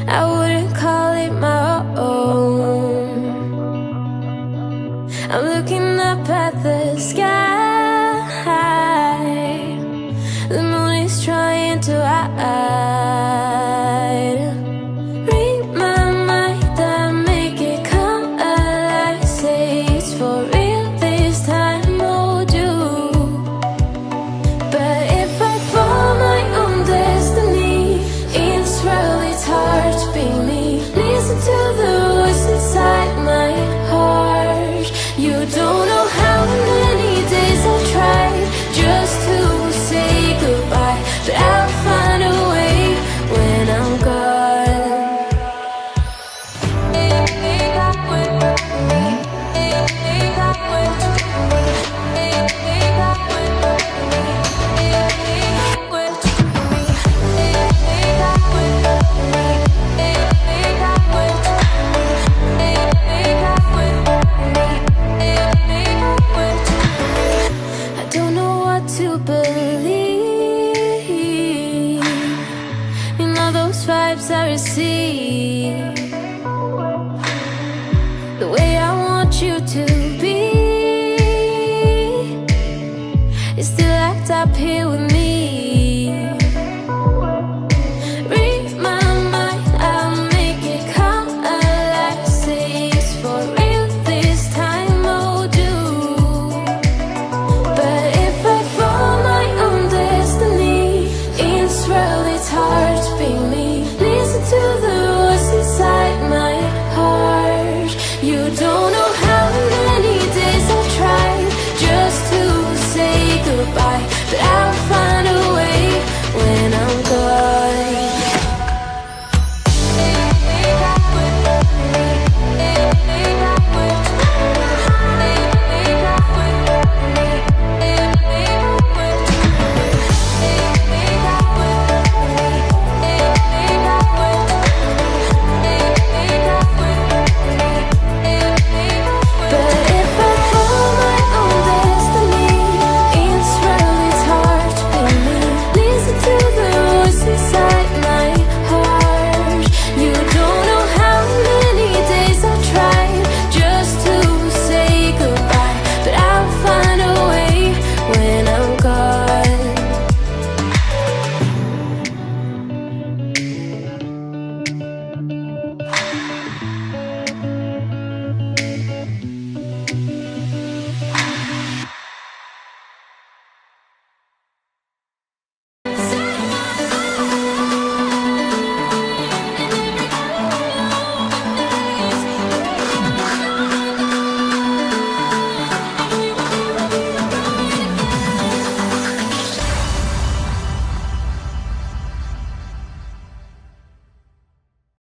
I wouldn't call it my own. I'm looking up at the sky. The moon is trying to hide. Read my mind and make it come alive. Say it's for real this time, oh do. But if I follow my own destiny, in this world it's hard to be me. Listen to the voice inside my heart. You don't know how many days I've tried just to say goodbye, but I'll find a way when I'm gone. I don't know what to believe in all those vibes I receive. The way I want you to be is still act up here with me.